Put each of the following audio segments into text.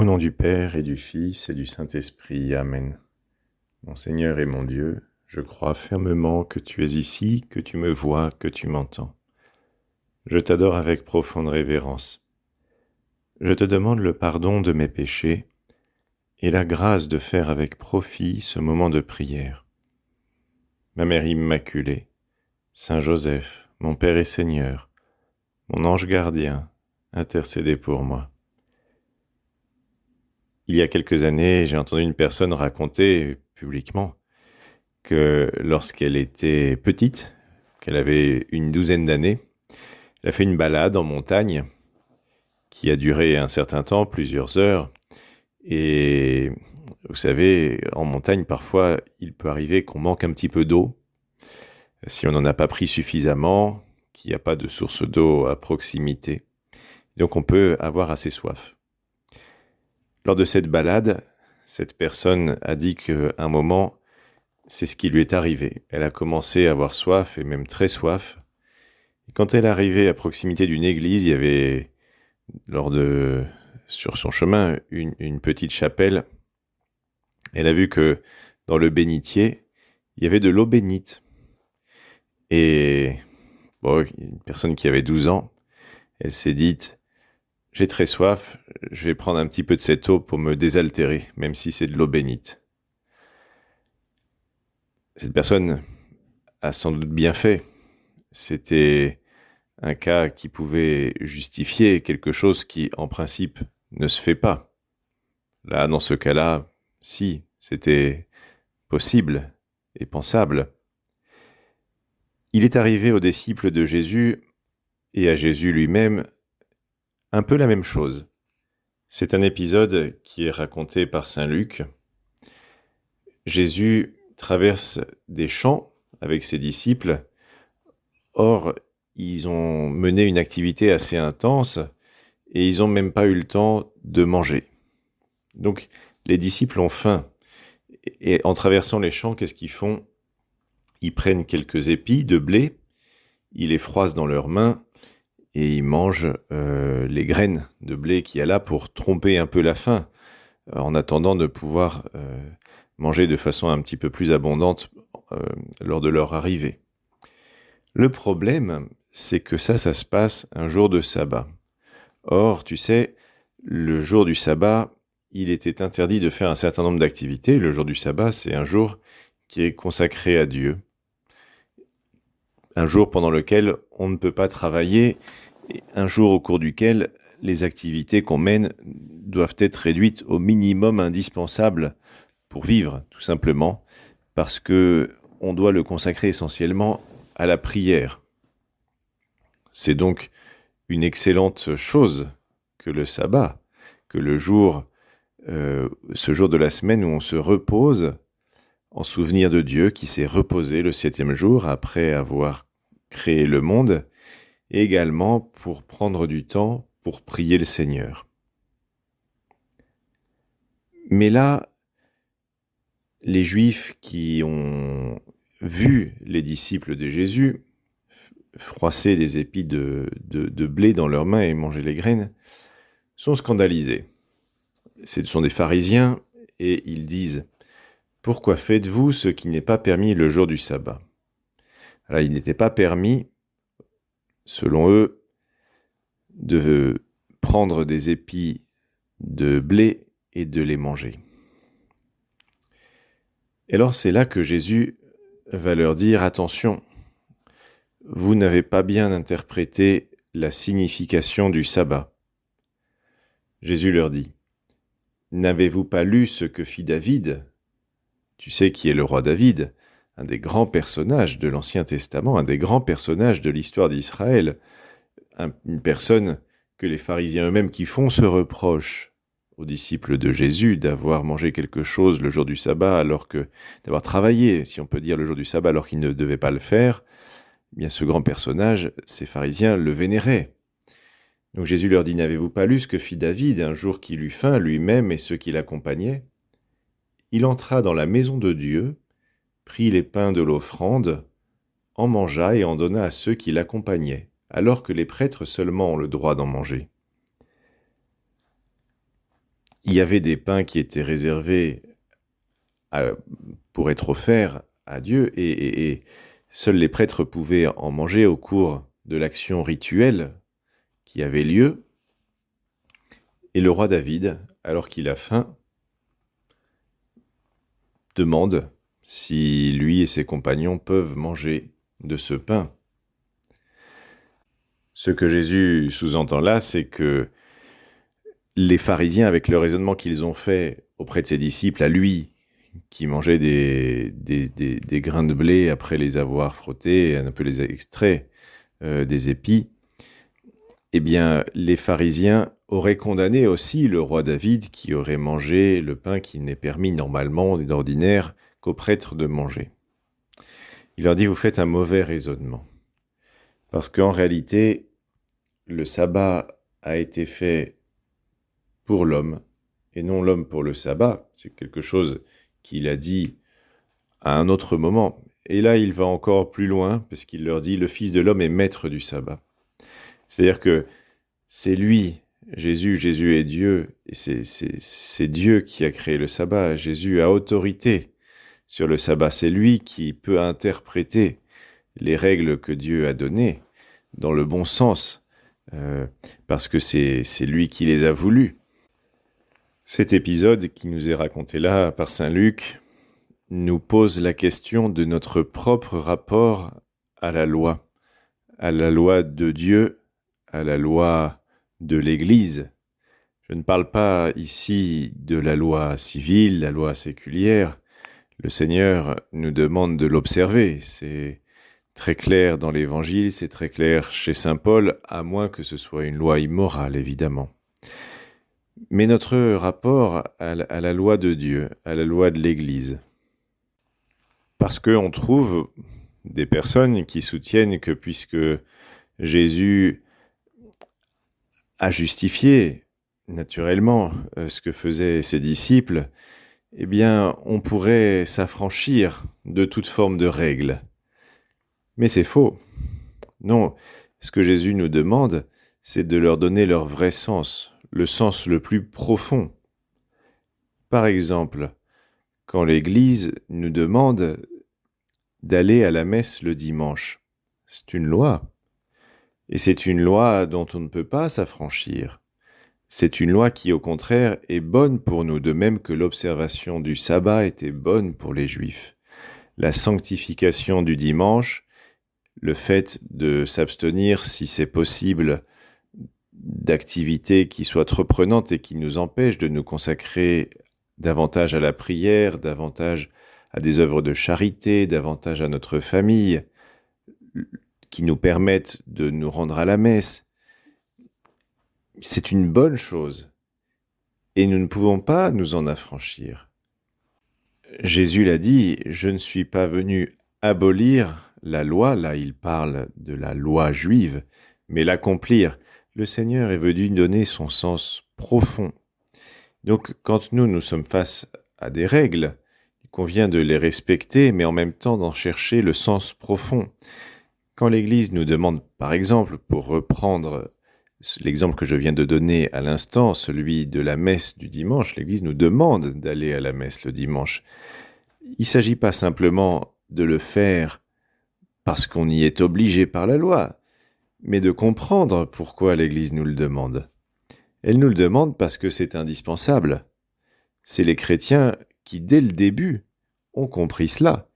Au nom du Père et du Fils et du Saint-Esprit. Amen. Mon Seigneur et mon Dieu, je crois fermement que tu es ici, que tu me vois, que tu m'entends. Je t'adore avec profonde révérence. Je te demande le pardon de mes péchés et la grâce de faire avec profit ce moment de prière. Ma Mère Immaculée, Saint Joseph, mon Père et Seigneur, mon ange gardien, intercédez pour moi. Il y a quelques années, j'ai entendu une personne raconter publiquement que lorsqu'elle était petite, qu'elle avait une douzaine d'années, elle a fait une balade en montagne qui a duré un certain temps, plusieurs heures. Et vous savez, en montagne, parfois, il peut arriver qu'on manque un petit peu d'eau. Si on n'en a pas pris suffisamment, qu'il n'y a pas de source d'eau à proximité. Donc on peut avoir assez soif. Lors de cette balade, cette personne a dit qu'à un moment, c'est ce qui lui est arrivé. Elle a commencé à avoir soif, et même très soif. Et quand elle est arrivée à proximité d'une église, il y avait, sur son chemin, une petite chapelle. Elle a vu que dans le bénitier, il y avait de l'eau bénite. Et une personne qui avait 12 ans, elle s'est dite « J'ai très soif, je vais prendre un petit peu de cette eau pour me désaltérer, même si c'est de l'eau bénite. » Cette personne a sans doute bien fait. C'était un cas qui pouvait justifier quelque chose qui, en principe, ne se fait pas. Là, dans ce cas-là, si, c'était possible et pensable. Il est arrivé aux disciples de Jésus et à Jésus lui-même un peu la même chose. C'est un épisode qui est raconté par saint Luc. Jésus traverse des champs avec ses disciples. Or, ils ont mené une activité assez intense et ils n'ont même pas eu le temps de manger. Donc, les disciples ont faim. Et en traversant les champs, qu'est-ce qu'ils font ? Ils prennent quelques épis de blé, ils les froissent dans leurs mains et ils mangent les graines de blé qu'il y a là pour tromper un peu la faim, en attendant de pouvoir manger de façon un petit peu plus abondante lors de leur arrivée. Le problème, c'est que ça se passe un jour de sabbat. Or, tu sais, le jour du sabbat, il était interdit de faire un certain nombre d'activités. Le jour du sabbat, c'est un jour qui est consacré à Dieu. Un jour pendant lequel on ne peut pas travailler, et un jour au cours duquel les activités qu'on mène doivent être réduites au minimum indispensable pour vivre, tout simplement, parce que on doit le consacrer essentiellement à la prière. C'est donc une excellente chose que le sabbat, que le jour, ce jour de la semaine où on se repose en souvenir de Dieu qui s'est reposé le 7e jour après avoir créé le monde, et également pour prendre du temps pour prier le Seigneur. Mais là, les Juifs qui ont vu les disciples de Jésus froisser des épis de blé dans leurs mains et manger les graines, sont scandalisés. Ce sont des pharisiens et ils disent « Pourquoi faites-vous ce qui n'est pas permis le jour du sabbat ?» Alors, il n'était pas permis, selon eux, de prendre des épis de blé et de les manger. Et alors c'est là que Jésus va leur dire « Attention, vous n'avez pas bien interprété la signification du sabbat. » Jésus leur dit « N'avez-vous pas lu ce que fit David ? Tu sais qui est le roi David, un des grands personnages de l'Ancien Testament, un des grands personnages de l'histoire d'Israël, une personne que les pharisiens eux-mêmes qui font ce reproche aux disciples de Jésus d'avoir mangé quelque chose le jour du sabbat, d'avoir travaillé, si on peut dire, le jour du sabbat alors qu'ils ne devaient pas le faire. Eh bien, ce grand personnage, ces pharisiens le vénéraient. Donc Jésus leur dit « N'avez-vous pas lu ce que fit David un jour qu'il eut faim, lui-même et ceux qui l'accompagnaient ? Il entra dans la maison de Dieu, prit les pains de l'offrande, en mangea et en donna à ceux qui l'accompagnaient, alors que les prêtres seulement ont le droit d'en manger. » il y avait des pains qui étaient réservés pour être offerts à Dieu, et seuls les prêtres pouvaient en manger au cours de l'action rituelle qui avait lieu. Et le roi David, alors qu'il a faim, demande si lui et ses compagnons peuvent manger de ce pain. Ce que Jésus sous-entend là, c'est que les pharisiens, avec le raisonnement qu'ils ont fait auprès de ses disciples, à lui, qui mangeait des grains de blé après les avoir frottés, un peu les extraits des épis, eh bien, les pharisiens auraient condamné aussi le roi David qui aurait mangé le pain qui n'est permis normalement et d'ordinaire qu'aux prêtres de manger. Il leur dit, vous faites un mauvais raisonnement. Parce qu'en réalité, le sabbat a été fait pour l'homme et non l'homme pour le sabbat. C'est quelque chose qu'il a dit à un autre moment. Et là, il va encore plus loin parce qu'il leur dit, le Fils de l'homme est maître du sabbat. C'est-à-dire que c'est lui, Jésus est Dieu, et c'est Dieu qui a créé le sabbat. Jésus a autorité sur le sabbat. C'est lui qui peut interpréter les règles que Dieu a données dans le bon sens, parce que c'est lui qui les a voulues. Cet épisode qui nous est raconté là par Saint Luc nous pose la question de notre propre rapport à la loi de Dieu, à la loi de l'Église. Je ne parle pas ici de la loi civile, la loi séculière. Le Seigneur nous demande de l'observer. C'est très clair dans l'Évangile, c'est très clair chez Saint Paul, à moins que ce soit une loi immorale, évidemment. Mais notre rapport à la loi de Dieu, à la loi de l'Église. Parce qu'on trouve des personnes qui soutiennent que puisque Jésus a justifié naturellement ce que faisaient ses disciples, eh bien, on pourrait s'affranchir de toute forme de règles. Mais c'est faux. Non, ce que Jésus nous demande, c'est de leur donner leur vrai sens, le sens le plus profond. Par exemple, quand l'Église nous demande d'aller à la messe le dimanche, c'est une loi. Et c'est une loi dont on ne peut pas s'affranchir. C'est une loi qui, au contraire, est bonne pour nous, de même que l'observation du sabbat était bonne pour les Juifs. La sanctification du dimanche, le fait de s'abstenir, si c'est possible, d'activités qui soient trop prenantes et qui nous empêchent de nous consacrer davantage à la prière, davantage à des œuvres de charité, davantage à notre famille, qui nous permettent de nous rendre à la messe. C'est une bonne chose, et nous ne pouvons pas nous en affranchir. Jésus l'a dit, je ne suis pas venu abolir la loi, là il parle de la loi juive, mais l'accomplir. Le Seigneur est venu donner son sens profond. Donc quand nous sommes face à des règles, il convient de les respecter, mais en même temps d'en chercher le sens profond. Quand l'Église nous demande, par exemple, pour reprendre l'exemple que je viens de donner à l'instant, celui de la messe du dimanche, l'Église nous demande d'aller à la messe le dimanche. Il ne s'agit pas simplement de le faire parce qu'on y est obligé par la loi, mais de comprendre pourquoi l'Église nous le demande. Elle nous le demande parce que c'est indispensable. C'est les chrétiens qui, dès le début, ont compris cela,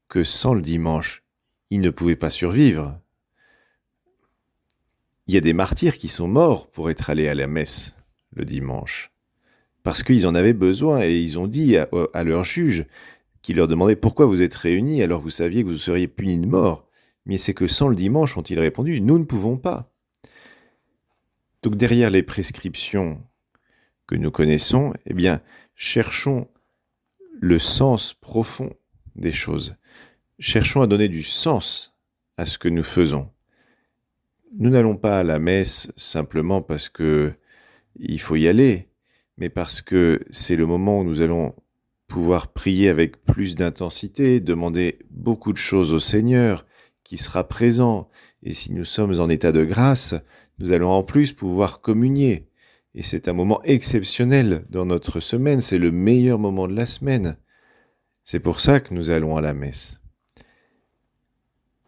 que sans le dimanche, ils ne pouvaient pas survivre. Il y a des martyrs qui sont morts pour être allés à la messe le dimanche, parce qu'ils en avaient besoin, et ils ont dit à leur juge, qui leur demandait pourquoi vous êtes réunis alors vous saviez que vous seriez punis de mort. Mais c'est que sans le dimanche, ont-ils répondu, nous ne pouvons pas. Donc derrière les prescriptions que nous connaissons, eh bien, cherchons le sens profond des choses. Cherchons à donner du sens à ce que nous faisons. Nous n'allons pas à la messe simplement parce que il faut y aller, mais parce que c'est le moment où nous allons pouvoir prier avec plus d'intensité, demander beaucoup de choses au Seigneur, qui sera présent. Et si nous sommes en état de grâce, nous allons en plus pouvoir communier. Et c'est un moment exceptionnel dans notre semaine, c'est le meilleur moment de la semaine. C'est pour ça que nous allons à la messe.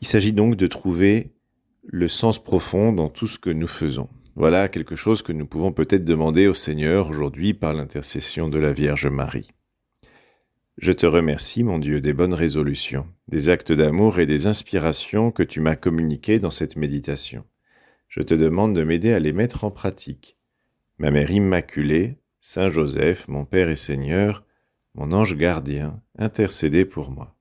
Il s'agit donc de trouver le sens profond dans tout ce que nous faisons. Voilà quelque chose que nous pouvons peut-être demander au Seigneur aujourd'hui par l'intercession de la Vierge Marie. Je te remercie, mon Dieu, des bonnes résolutions, des actes d'amour et des inspirations que tu m'as communiquées dans cette méditation. Je te demande de m'aider à les mettre en pratique. Ma Mère Immaculée, Saint Joseph, mon Père et Seigneur, mon ange gardien, intercédez pour moi.